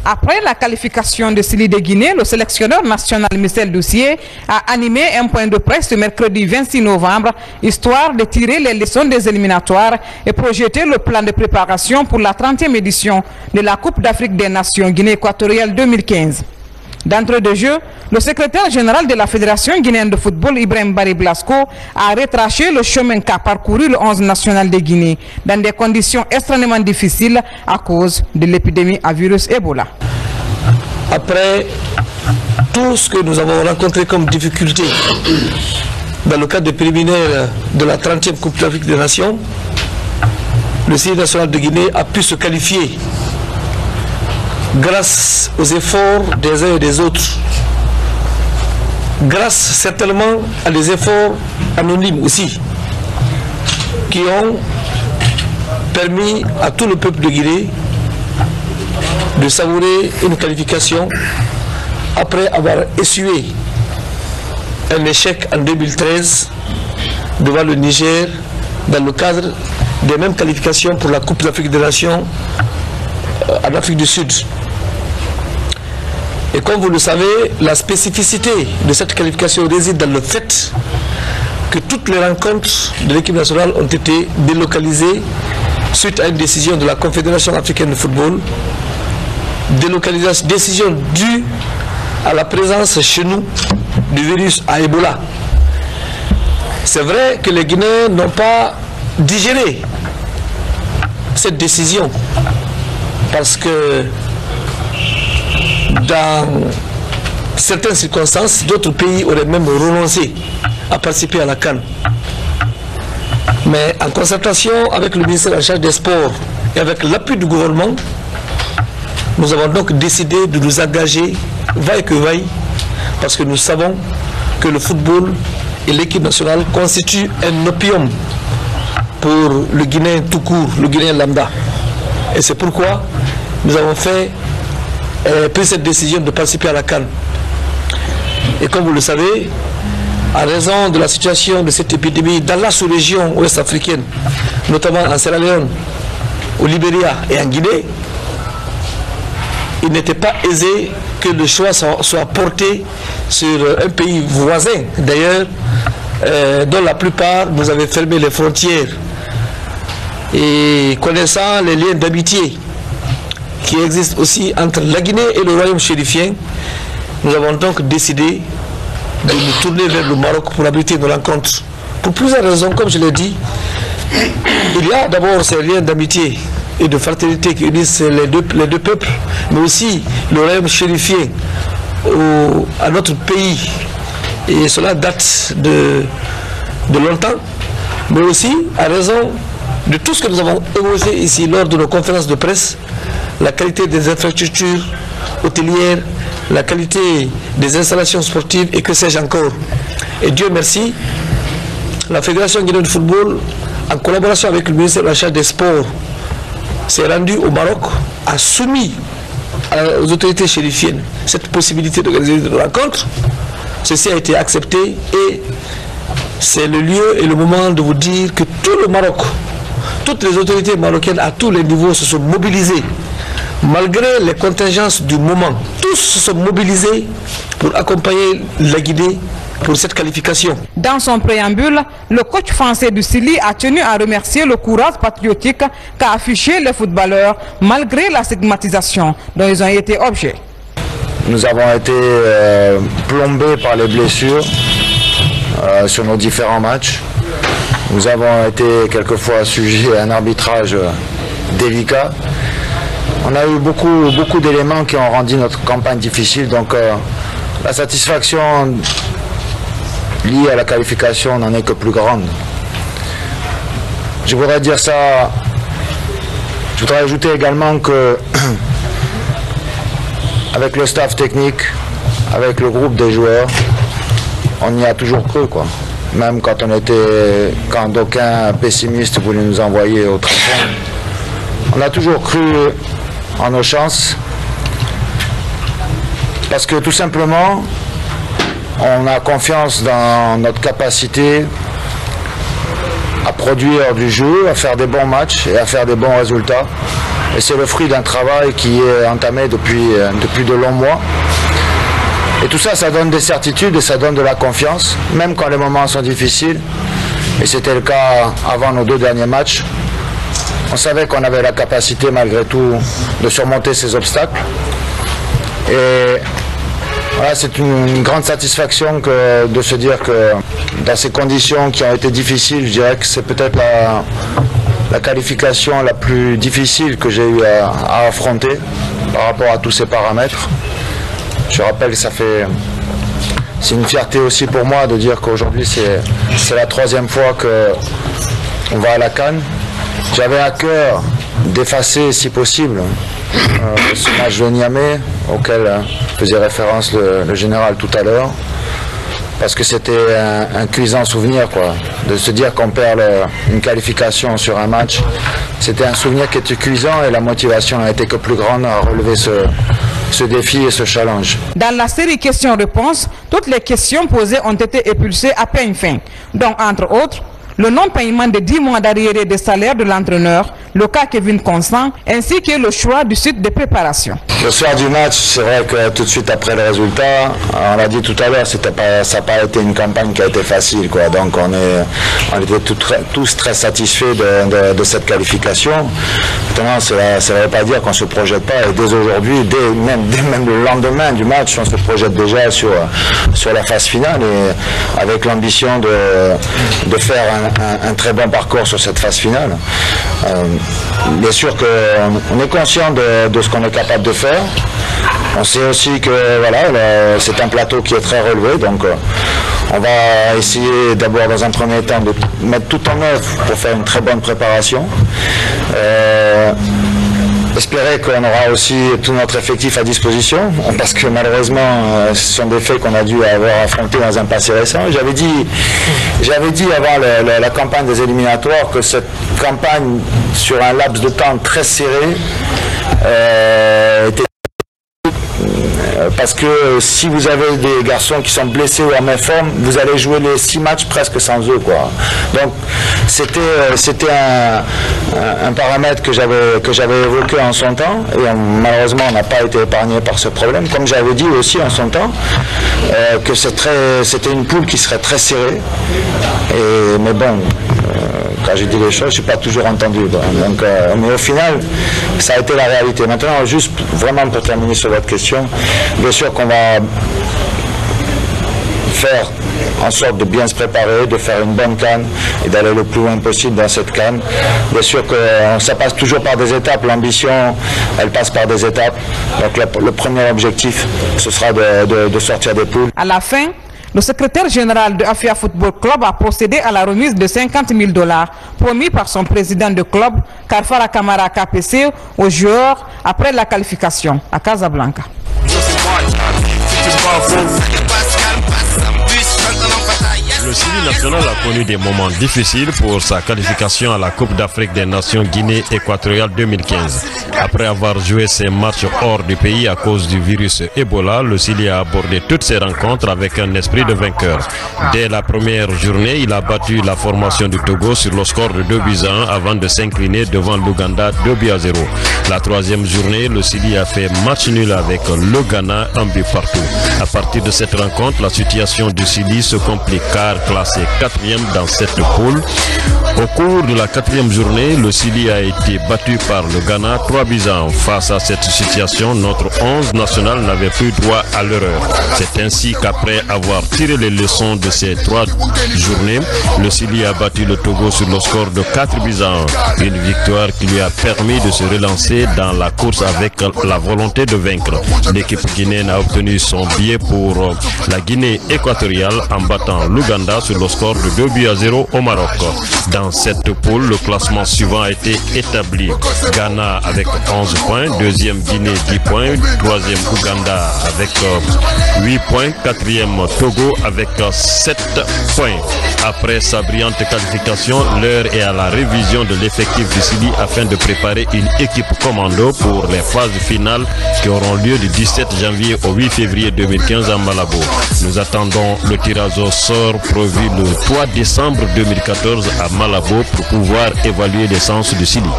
Après la qualification de Sili de Guinée, le sélectionneur national Michel Doucier a animé un point de presse ce mercredi 26 novembre, histoire de tirer les leçons des éliminatoires et projeter le plan de préparation pour la 30e édition de la Coupe d'Afrique des Nations Guinée équatoriale 2015. D'entrée de jeu, le secrétaire général de la Fédération guinéenne de football, Ibrahim Barry Blasco, a retracé le chemin qu'a parcouru le 11 national de Guinée dans des conditions extrêmement difficiles à cause de l'épidémie à virus Ebola. Après tout ce que nous avons rencontré comme difficulté dans le cadre des préliminaires de la 30e Coupe d'Afrique des Nations, le CI national de Guinée a pu se qualifier grâce aux efforts des uns et des autres, grâce certainement à des efforts anonymes aussi, qui ont permis à tout le peuple de Guinée de savourer une qualification après avoir essuyé un échec en 2013 devant le Niger dans le cadre des mêmes qualifications pour la Coupe d'Afrique des Nations en Afrique du Sud. Et comme vous le savez, la spécificité de cette qualification réside dans le fait que toutes les rencontres de l'équipe nationale ont été délocalisées suite à une décision de la Confédération africaine de football. Décision due à la présence chez nous du virus à Ebola. C'est vrai que les Guinéens n'ont pas digéré cette décision parce que dans certaines circonstances, d'autres pays auraient même renoncé à participer à la CAN. Mais en concertation avec le ministère en charge des Sports et avec l'appui du gouvernement, nous avons donc décidé de nous engager, vaille que vaille, parce que nous savons que le football et l'équipe nationale constituent un opium pour le Guinéen tout court, le Guinéen lambda. Et c'est pourquoi nous avons pris cette décision de participer à la CAN. Et comme vous le savez, en raison de la situation de cette épidémie dans la sous-région ouest-africaine, notamment en Sierra Leone, au Libéria et en Guinée, il n'était pas aisé que le choix soit porté sur un pays voisin, d'ailleurs, dont la plupart nous avaient fermé les frontières. Et connaissant les liens d'amitié qui existent aussi entre la Guinée et le royaume chérifien, nous avons donc décidé de nous tourner vers le Maroc pour abriter nos rencontres. Pour plusieurs raisons, comme je l'ai dit, il y a d'abord ces liens d'amitié et de fraternité qui unissent les deux peuples, mais aussi le royaume chérifien à notre pays, et cela date de longtemps, mais aussi à raison de tout ce que nous avons évoqué ici lors de nos conférences de presse, la qualité des infrastructures hôtelières, la qualité des installations sportives et que sais-je encore. Et Dieu merci, la Fédération guinéenne de football, en collaboration avec le ministère de la Charge des Sports, s'est rendue au Maroc, a soumis aux autorités chérifiennes cette possibilité d'organiser une rencontre. Ceci a été accepté et c'est le lieu et le moment de vous dire que tout le Maroc, toutes les autorités marocaines à tous les niveaux se sont mobilisées. Malgré les contingences du moment, tous se sont mobilisés pour accompagner la Guinée pour cette qualification. Dans son préambule, le coach français du Sili a tenu à remercier le courage patriotique qu'a affiché les footballeurs malgré la stigmatisation dont ils ont été objets. Nous avons été plombés par les blessures sur nos différents matchs. Nous avons été quelquefois sujets à un arbitrage délicat. On a eu beaucoup d'éléments qui ont rendu notre campagne difficile, donc la satisfaction liée à la qualification n'en est que plus grande. Je voudrais dire ça, je voudrais ajouter également que avec le staff technique, avec le groupe des joueurs, on y a toujours cru, quoi. Même quand d'aucuns pessimistes voulaient nous envoyer au tréfonds, on a toujours cru en nos chances, parce que tout simplement on a confiance dans notre capacité à produire du jeu, à faire des bons matchs et à faire des bons résultats. Et c'est le fruit d'un travail qui est entamé depuis de longs mois. Et tout ça, ça donne des certitudes et ça donne de la confiance, même quand les moments sont difficiles. Et c'était le cas avant nos 2 derniers matchs. On savait qu'on avait la capacité malgré tout de surmonter ces obstacles. Et voilà, c'est une grande satisfaction de se dire que dans ces conditions qui ont été difficiles, je dirais que c'est peut-être la qualification la plus difficile que j'ai eu à affronter par rapport à tous ces paramètres. Je rappelle que c'est une fierté aussi pour moi de dire qu'aujourd'hui c'est la 3e fois qu'on va à la CAN. J'avais à cœur d'effacer si possible ce match de Niamey auquel faisait référence le général tout à l'heure, parce que c'était un cuisant souvenir, quoi, de se dire qu'on perd une qualification sur un match. C'était un souvenir qui était cuisant et la motivation n'a été que plus grande à relever ce défi et ce challenge. Dans la série questions-réponses, toutes les questions posées ont été épulsées à peine fin, donc entre autres le non-paiement de 10 mois d'arriérés de salaire de l'entraîneur, le cas Kevin Constant, ainsi que le choix du site de préparation. Le soir du match, c'est vrai que tout de suite après le résultat, on l'a dit tout à l'heure, ça n'a pas été une campagne qui a été facile, quoi. Donc on était tous très satisfaits de cette qualification. Maintenant, ça ne veut pas dire qu'on ne se projette pas. Et dès aujourd'hui, même le lendemain du match, on se projette déjà sur la phase finale et avec l'ambition de faire un très bon parcours sur cette phase finale. Bien sûr qu'on est conscient de ce qu'on est capable de faire. On sait aussi que voilà, c'est un plateau qui est très relevé, donc on va essayer d'abord dans un premier temps de mettre tout en œuvre pour faire une très bonne préparation. Espérer qu'on aura aussi tout notre effectif à disposition, parce que malheureusement, ce sont des faits qu'on a dû avoir affrontés dans un passé récent. J'avais dit avant la campagne des éliminatoires que cette campagne, sur un laps de temps très serré, était parce que si vous avez des garçons qui sont blessés ou en méforme, vous allez jouer les 6 matchs presque sans eux, quoi. Donc c'était un paramètre que j'avais évoqué en son temps, et malheureusement on n'a pas été épargné par ce problème, comme j'avais dit aussi en son temps que c'était une poule qui serait très serrée, mais bon, quand j'ai dit les choses, je ne suis pas toujours entendu. Donc, mais au final, ça a été la réalité. Maintenant, juste vraiment pour terminer sur votre question, bien sûr qu'on va faire en sorte de bien se préparer, de faire une bonne CAN et d'aller le plus loin possible dans cette CAN. Bien sûr que ça passe toujours par des étapes, l'ambition, elle passe par des étapes. Donc le premier objectif, ce sera de sortir des poules. À la fin, le secrétaire général de Afia Football Club a procédé à la remise de $50 000 promis par son président de club, Karfara Kamara KPC, aux joueurs après la qualification à Casablanca. Le Sili national a connu des moments difficiles pour sa qualification à la Coupe d'Afrique des Nations Guinée équatoriale 2015. Après avoir joué ses matchs hors du pays à cause du virus Ebola, le Sili a abordé toutes ses rencontres avec un esprit de vainqueur. Dès la première journée, il a battu la formation du Togo sur le score de 2-1 avant de s'incliner devant l'Ouganda 2-0. La troisième journée, le Sili a fait match nul avec le Ghana, un but partout. À partir de cette rencontre, la situation du Sili se complique car classé 4e dans cette poule. Au cours de la 4e journée, le Sili a été battu par le Ghana 3-1. Face à cette situation, notre 11 national n'avait plus droit à l'erreur. C'est ainsi qu'après avoir tiré les leçons de ces 3 journées, le Sili a battu le Togo sur le score de 4-1. Une victoire qui lui a permis de se relancer dans la course avec la volonté de vaincre. L'équipe guinéenne a obtenu son billet pour la Guinée équatoriale en battant l'Ouganda sur le score de 2-0 au Maroc. Dans cette poule, le classement suivant a été établi. Ghana avec 11 points, deuxième Guinée 10 points, troisième Ouganda avec 8 points, quatrième Togo avec 7 points. Après sa brillante qualification, l'heure est à la révision de l'effectif du Sili afin de préparer une équipe commando pour les phases finales qui auront lieu du 17 janvier au 8 février 2015 à Malabo. Nous attendons le tirage au sort prévu le 3 décembre 2014 à Malabo pour pouvoir évaluer l'essence du Sili.